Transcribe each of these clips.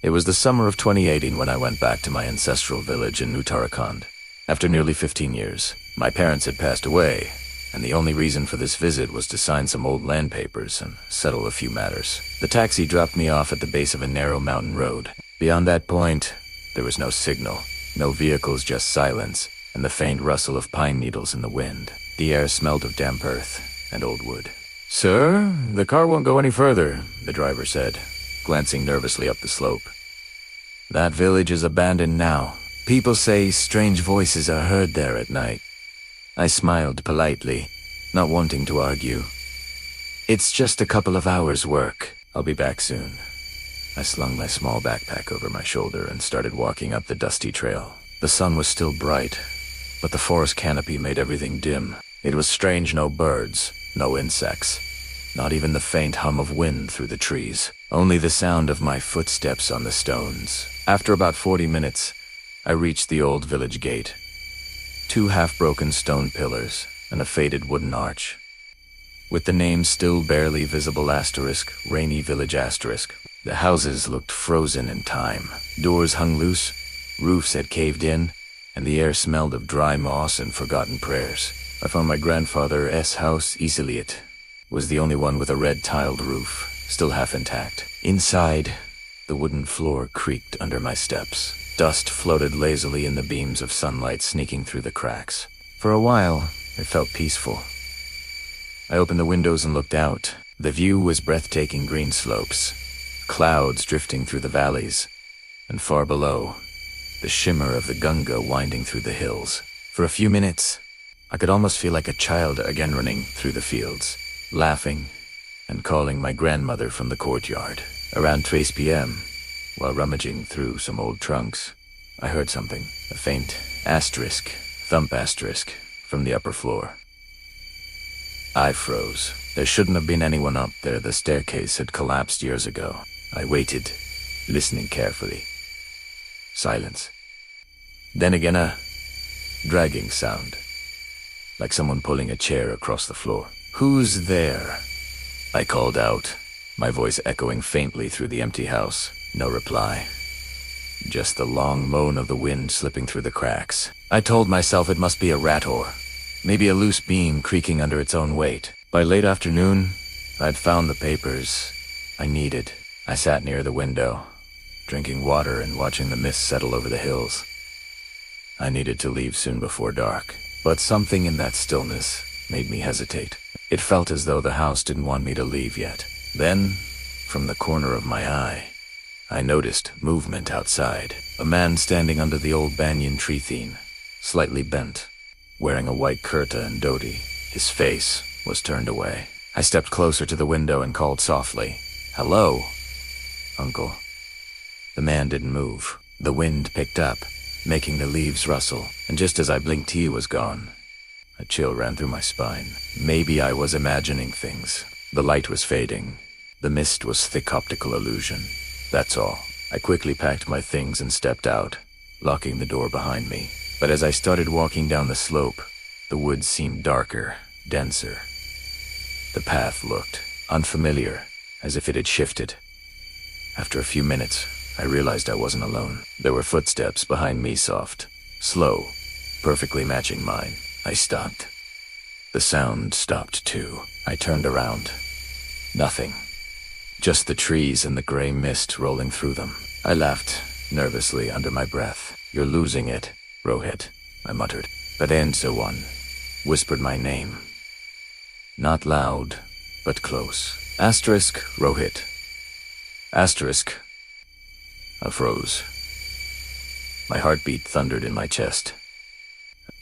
It was the summer of 2018 when I went back to my ancestral village in Uttarakhand. After nearly 15 years, my parents had passed away, and the only reason for this visit was to sign some old land papers and settle a few matters. The taxi dropped me off at the base of a narrow mountain road. Beyond that point, there was no signal, no vehicles, just silence, and the faint rustle of pine needles in the wind. The air smelled of damp earth and old wood. "Sir, the car won't go any further," the driver said, glancing nervously up the slope. "That village is abandoned now. People say strange voices are heard there at night." I smiled politely, not wanting to argue. "It's just a couple of hours' work. I'll be back soon." I slung my small backpack over my shoulder and started walking up the dusty trail. The sun was still bright, but the forest canopy made everything dim. It was strange, no birds, no insects, not even the faint hum of wind through the trees, only the sound of my footsteps on the stones. After about 40 minutes, I reached the old village gate. 2 half-broken stone pillars and a faded wooden arch. With the name still barely visible asterisk, Rainy Village asterisk, the houses looked frozen in time. Doors hung loose, roofs had caved in, and the air smelled of dry moss and forgotten prayers. I found my grandfather's house easily. It was the only one with a red tiled roof, still half intact. Inside, the wooden floor creaked under my steps. Dust floated lazily in the beams of sunlight sneaking through the cracks. For a while, it felt peaceful. I opened the windows and looked out. The view was breathtaking: green slopes, clouds drifting through the valleys, and far below, the shimmer of the Gunga winding through the hills. For a few minutes, I could almost feel like a child again, running through the fields, laughing and calling my grandmother from the courtyard. Around 3 p.m., while rummaging through some old trunks, I heard something, a faint asterisk, thump asterisk, from the upper floor. I froze. There shouldn't have been anyone up there. The staircase had collapsed years ago. I waited, listening carefully. Silence. Then again, a dragging sound, like someone pulling a chair across the floor. "Who's there?" I called out, my voice echoing faintly through the empty house. No reply. Just the long moan of the wind slipping through the cracks. I told myself it must be a rat, or maybe a loose beam creaking under its own weight. By late afternoon, I'd found the papers I needed. I sat near the window, drinking water and watching the mist settle over the hills. I needed to leave soon before dark, but something in that stillness made me hesitate. It felt as though the house didn't want me to leave yet. Then, from the corner of my eye, I noticed movement outside. A man standing under the old banyan tree thene, slightly bent, wearing a white kurta and dhoti. His face was turned away. I stepped closer to the window and called softly, "Hello, Uncle." The man didn't move. The wind picked up, making the leaves rustle, and just as I blinked, he was gone. A chill ran through my spine. Maybe I was imagining things. The light was fading. The mist was thick optical illusion. That's all. I quickly packed my things and stepped out, locking the door behind me. But as I started walking down the slope, the woods seemed darker, denser. The path looked unfamiliar, as if it had shifted. After a few minutes, I realized I wasn't alone. There were footsteps behind me, soft, slow, perfectly matching mine. I stopped. The sound stopped too. I turned around. Nothing. Just the trees and the gray mist rolling through them. I laughed nervously under my breath. "You're losing it, Rohit," I muttered. But then someone whispered my name. Not loud, but close. Asterisk, Rohit. Asterisk. I froze. My heartbeat thundered in my chest.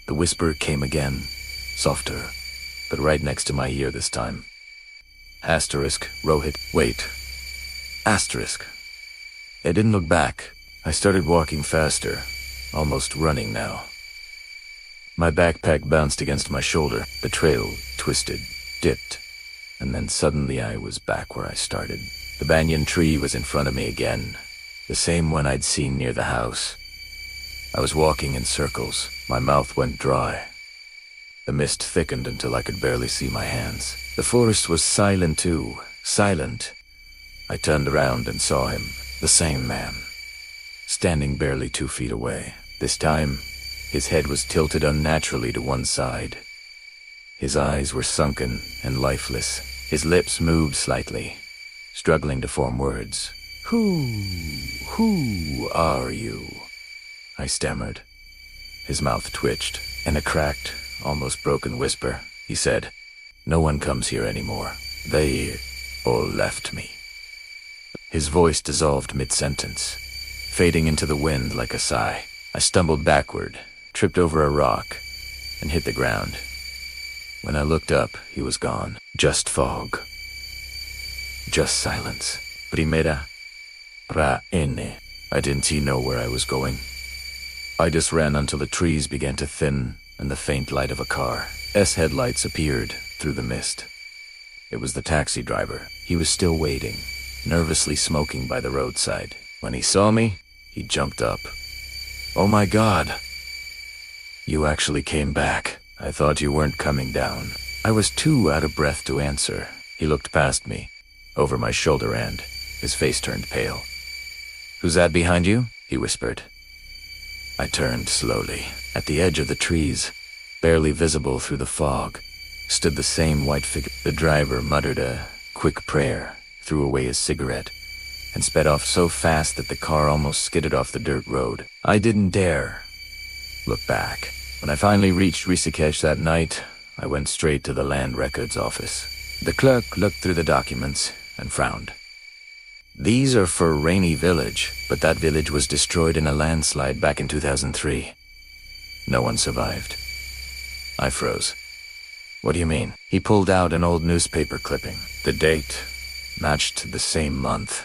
The whisper came again, softer, but right next to my ear this time. Asterisk, Rohit. Wait. Asterisk. I didn't look back. I started walking faster, almost running now. My backpack bounced against my shoulder. The trail twisted, dipped, and then suddenly I was back where I started. The banyan tree was in front of me again, the same one I'd seen near the house. I was walking in circles. My mouth went dry. The mist thickened until I could barely see my hands. The forest was silent too, silent. I turned around and saw him, the same man, standing barely 2 feet away. This time, his head was tilted unnaturally to one side. His eyes were sunken and lifeless. His lips moved slightly, struggling to form words. Who are you?" I stammered. His mouth twitched. In a cracked, almost broken whisper, he said, "No one comes here anymore. They all left me." His voice dissolved mid-sentence, fading into the wind like a sigh. I stumbled backward, tripped over a rock, and hit the ground. When I looked up, he was gone. Just fog. Just silence. Primera. Ra-ene. I didn't know where I was going. I just ran until the trees began to thin and the faint light of a car's headlights appeared through the mist. It was the taxi driver. He was still waiting, nervously smoking by the roadside. When he saw me, he jumped up. "Oh my God! You actually came back. I thought you weren't coming down." I was too out of breath to answer. He looked past me, over my shoulder, and his face turned pale. "Who's that behind you?" he whispered. I turned slowly. At the edge of the trees, barely visible through the fog, stood the same white figure. The driver muttered a quick prayer, threw away his cigarette, and sped off so fast that the car almost skidded off the dirt road. I didn't dare look back. When I finally reached Rishikesh that night, I went straight to the land records office. The clerk looked through the documents and frowned. "These are for Rainy Village, but that village was destroyed in a landslide back in 2003. No one survived." I froze. "What do you mean?" He pulled out an old newspaper clipping. The date matched the same month,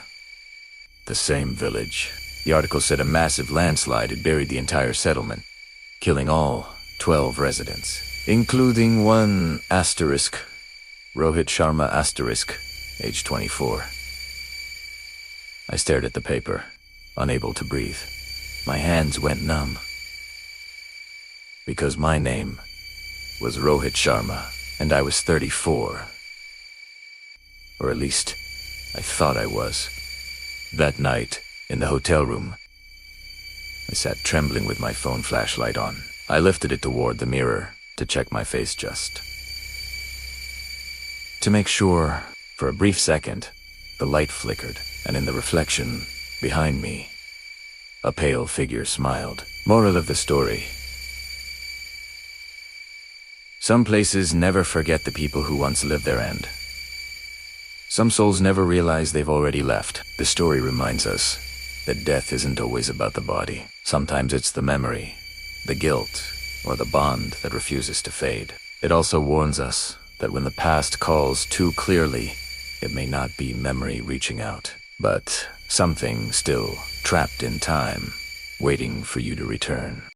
the same village. The article said a massive landslide had buried the entire settlement, killing all 12 residents, including one asterisk, Rohit Sharma asterisk, age 24. I stared at the paper, unable to breathe. My hands went numb. Because my name was Rohit Sharma, and I was 34. Or at least, I thought I was. That night, in the hotel room, I sat trembling with my phone flashlight on. I lifted it toward the mirror to check my face just to make sure. For a brief second, the light flickered, and in the reflection behind me, a pale figure smiled. Moral of the story: some places never forget the people who once lived there, and some souls never realize they've already left. The story reminds us that death isn't always about the body. Sometimes it's the memory, the guilt, or the bond that refuses to fade. It also warns us that when the past calls too clearly, it may not be memory reaching out, but something still trapped in time, waiting for you to return.